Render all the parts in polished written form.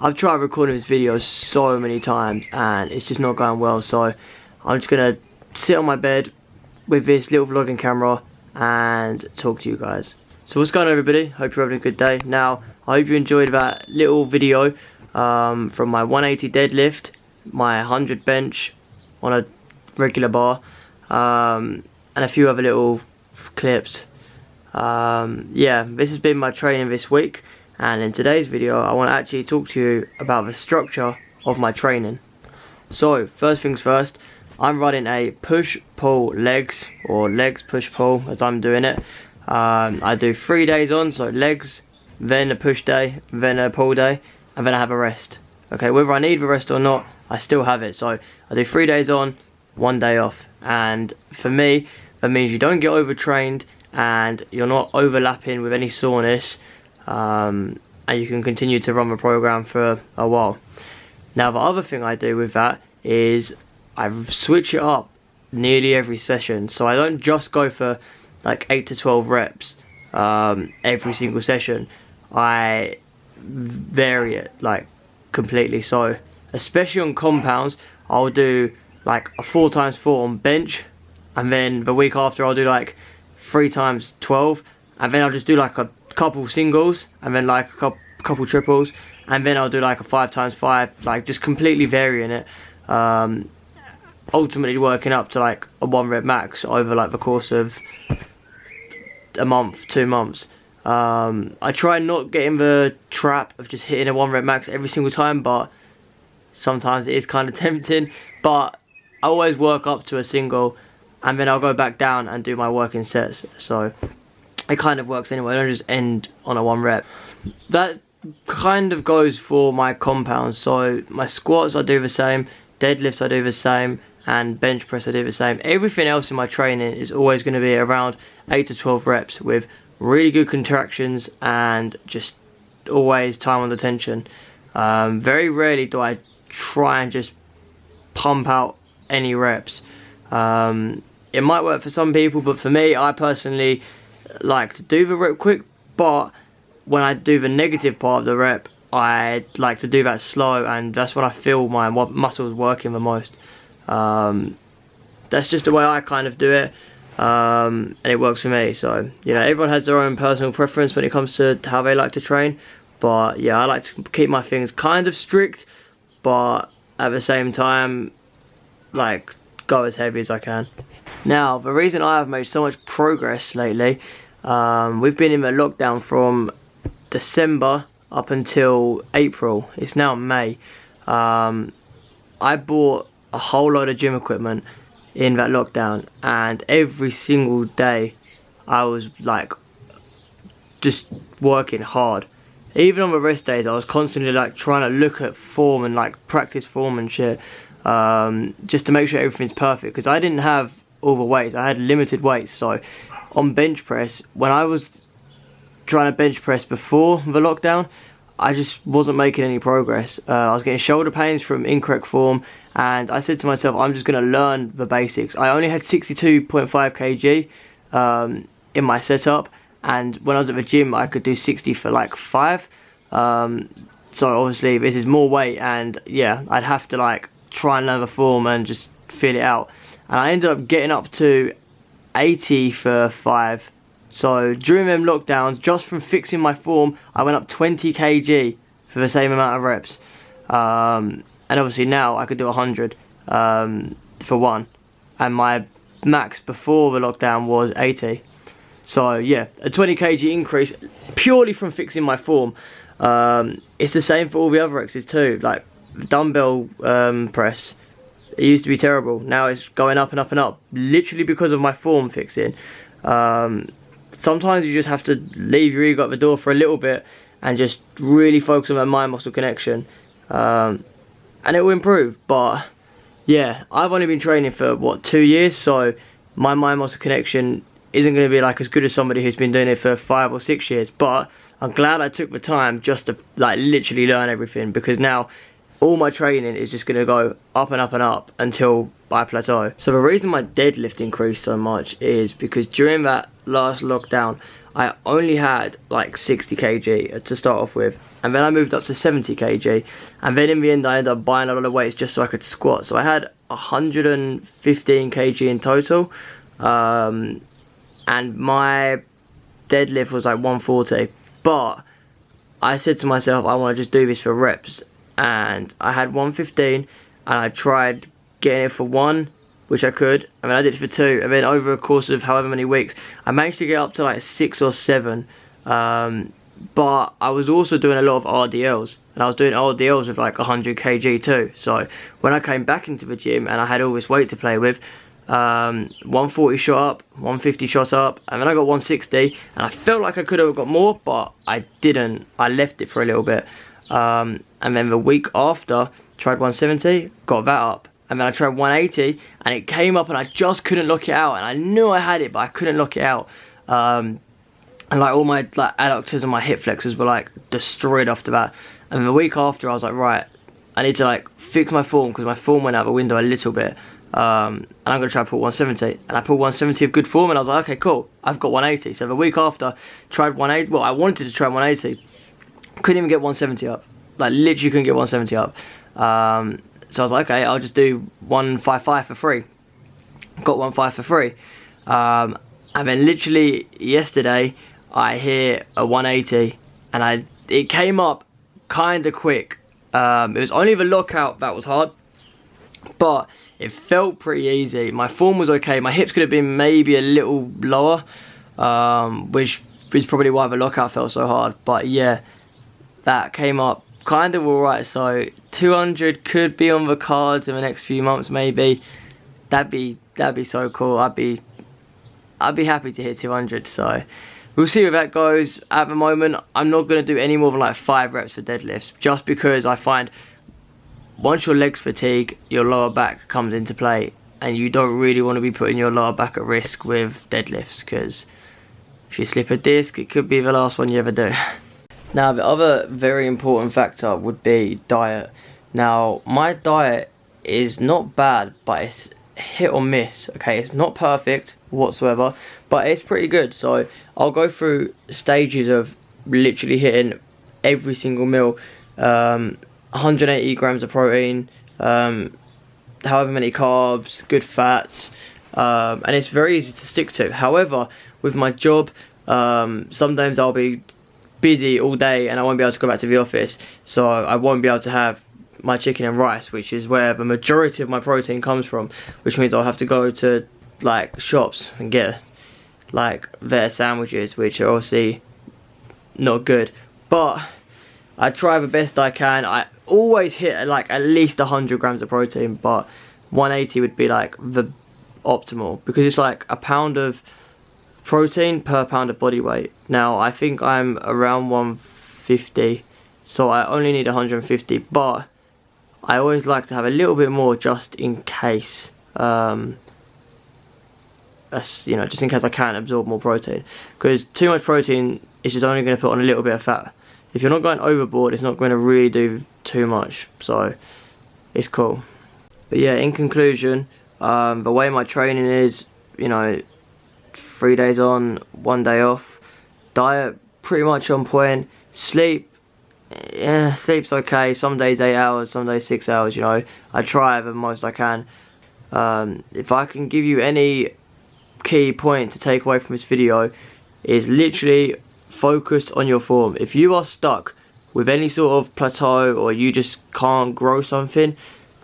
I've tried recording this video so many times and it's just not going well, so I'm just gonna sit on my bed with this little vlogging camera and talk to you guys. So what's going on, everybody? Hope you're having a good day. Now, I hope you enjoyed that little video from my 180 deadlift, my 100 bench on a regular bar, and a few other little clips. Yeah, this has been my training this week. And in today's video, I want to actually talk to you about the structure of my training. So, first things first, I'm running a push-pull legs, or legs push-pull as I'm doing it. I do 3 days on, so legs, then a push day, then a pull day, and then I have a rest. Okay, whether I need the rest or not, I still have it. So, I do 3 days on, 1 day off. And for me, that means you don't get overtrained and you're not overlapping with any soreness. And you can continue to run the program for a while. Now, the other thing I do with that is I switch it up nearly every session, so I don't just go for like 8 to 12 reps every single session. I vary it like completely. So especially on compounds, I'll do like a 4x4 on bench, and then the week after I'll do like 3x12, and then I'll just do like a couple singles, and then like a couple triples, and then I'll do like a 5x5, like just completely varying it, ultimately working up to like a 1 rep max over like the course of a month, 2 months. I try not get in the trap of just hitting a 1 rep max every single time, but sometimes it is kind of tempting. But I always work up to a single, and then I'll go back down and do my working sets, so it kind of works anyway. I don't just end on a 1 rep. That kind of goes for my compounds. So my squats I do the same, deadlifts I do the same, and bench press I do the same. Everything else in my training is always going to be around 8 to 12 reps with really good contractions and just always time under tension. Very rarely do I try and just pump out any reps. It might work for some people, but for me, I personally like to do the rep quick, but when I do the negative part of the rep, I like to do that slow, and that's when I feel my muscles working the most. That's just the way I kind of do it, and it works for me. So, you know, everyone has their own personal preference when it comes to how they like to train, but yeah, I like to keep my things kind of strict, but at the same time, like, go as heavy as I can. Now, the reason I have made so much progress lately, we've been in the lockdown from December up until April. It's now May. I bought a whole load of gym equipment in that lockdown, and every single day I was like just working hard. Even on the rest days, I was constantly like trying to look at form and like practice form and shit, just to make sure everything's perfect, because I didn't have all the weights. I had limited weights. So on bench press, when I was trying to bench press before the lockdown, I just wasn't making any progress. I was getting shoulder pains from incorrect form, and I said to myself, I'm just going to learn the basics. I only had 62.5 kg in my setup, and when I was at the gym I could do 60 for like 5. So obviously this is more weight, and yeah, I'd have to like try and learn the form and just feel it out. And I ended up getting up to 80 for 5. So during them lockdowns, just from fixing my form, I went up 20 kg for the same amount of reps. And obviously now I could do 100 for 1. And my max before the lockdown was 80. So yeah, a 20 kg increase purely from fixing my form. It's the same for all the other exercises too, like dumbbell press. It used to be terrible, now it's going up and up and up, literally because of my form fixing. Sometimes you just have to leave your ego at the door for a little bit and just really focus on that mind-muscle connection, and it will improve. But yeah, I've only been training for what, 2 years, so my mind-muscle connection isn't going to be like as good as somebody who's been doing it for 5 or 6 years. But I'm glad I took the time just to like literally learn everything, because now all my training is just going to go up and up and up until I plateau. So the reason my deadlift increased so much is because during that last lockdown I only had like 60 kg to start off with, and then I moved up to 70 kg, and then in the end I ended up buying a lot of weights just so I could squat. So I had 115 kg in total, and my deadlift was like 140. But I said to myself, I want to just do this for reps, and I had 115, and I tried getting it for 1, which I could, and then I did it for 2, and then over a course of however many weeks I managed to get up to like 6 or 7. But I was also doing a lot of RDLs, and I was doing RDLs with like 100 kg too. So when I came back into the gym and I had all this weight to play with, 140 shot up, 150 shot up, and then I got 160, and I felt like I could have got more, but I didn't. I left it for a little bit. And then the week after, tried 170, got that up, and then I tried 180, and it came up, and I just couldn't lock it out, and I knew I had it, but I couldn't lock it out. And like all my like adductors and my hip flexors were like destroyed after that. And then the week after, I was like, right, I need to like fix my form, because my form went out the window a little bit. And I'm gonna try to pull 170, and I pulled 170 of good form, and I was like, okay, cool, I've got 180. So the week after, tried 180. Well, I wanted to try 180, couldn't even get 170 up. Like literally couldn't get 170 up. So I was like, okay, I'll just do 155 for free. Got 155 for free. And then literally yesterday I hit a 180, and it came up kind of quick. It was only the lockout that was hard, but it felt pretty easy. My form was okay. My hips could have been maybe a little lower, which is probably why the lockout felt so hard. But yeah, that came up kind of alright. So 200 could be on the cards in the next few months, maybe. That'd be so cool. I'd be happy to hit 200. So we'll see where that goes. At the moment, I'm not going to do any more than like 5 reps for deadlifts, just because I find once your legs fatigue, your lower back comes into play, and you don't really want to be putting your lower back at risk with deadlifts, because if you slip a disc, it could be the last one you ever do. Now, the other very important factor would be diet. Now, my diet is not bad, but it's hit or miss. Okay, it's not perfect whatsoever, but it's pretty good. So I'll go through stages of literally hitting every single meal. 180 grams of protein, however many carbs, good fats, and it's very easy to stick to. However, with my job, sometimes I'll be busy all day and I won't be able to go back to the office, so I won't be able to have my chicken and rice, which is where the majority of my protein comes from, which means I'll have to go to like shops and get like their sandwiches, which are obviously not good. But I try the best I can. I always hit like at least 100 grams of protein, but 180 would be like the optimal, because it's like a pound of protein per pound of body weight. Now I think I'm around 150, so I only need 150, but I always like to have a little bit more just in case, you know, just in case I can't absorb more protein, because too much protein is just only going to put on a little bit of fat. If you're not going overboard, it's not going to really do too much, so it's cool. But yeah, in conclusion, the way my training is, you know, 3 days on, 1 day off. Diet pretty much on point. Sleep, yeah, sleep's okay. Some days 8 hours, some days 6 hours, you know. I try the most I can. If I can give you any key point to take away from this video, is literally focus on your form. If you are stuck with any sort of plateau, or you just can't grow something,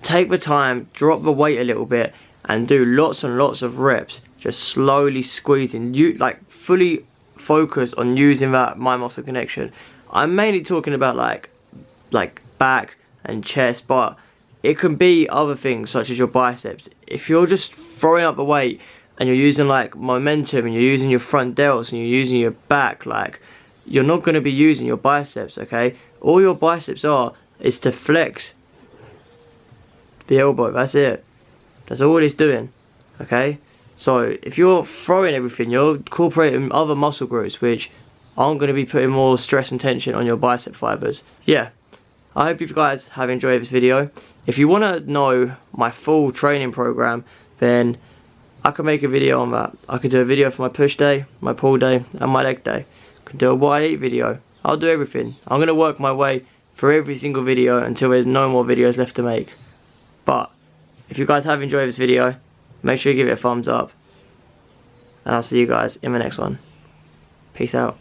take the time, drop the weight a little bit, and do lots and lots of reps, just slowly squeezing. You like fully focus on using that mind muscle connection. I'm mainly talking about like back and chest, but it can be other things such as your biceps. If you're just throwing up the weight and you're using like momentum, and you're using your front delts, and you're using your back, like, you're not going to be using your biceps, okay? All your biceps are is to flex the elbow. That's it. That's all it's doing, okay? So if you're throwing everything, you're incorporating other muscle groups which aren't going to be putting more stress and tension on your bicep fibers. Yeah, I hope you guys have enjoyed this video. If you want to know my full training program, then I can make a video on that. I could do a video for my push day, my pull day, and my leg day. I can do a what I eat video. I'll do everything. I'm going to work my way through every single video until there's no more videos left to make. But if you guys have enjoyed this video, make sure you give it a thumbs up. And I'll see you guys in the next one. Peace out.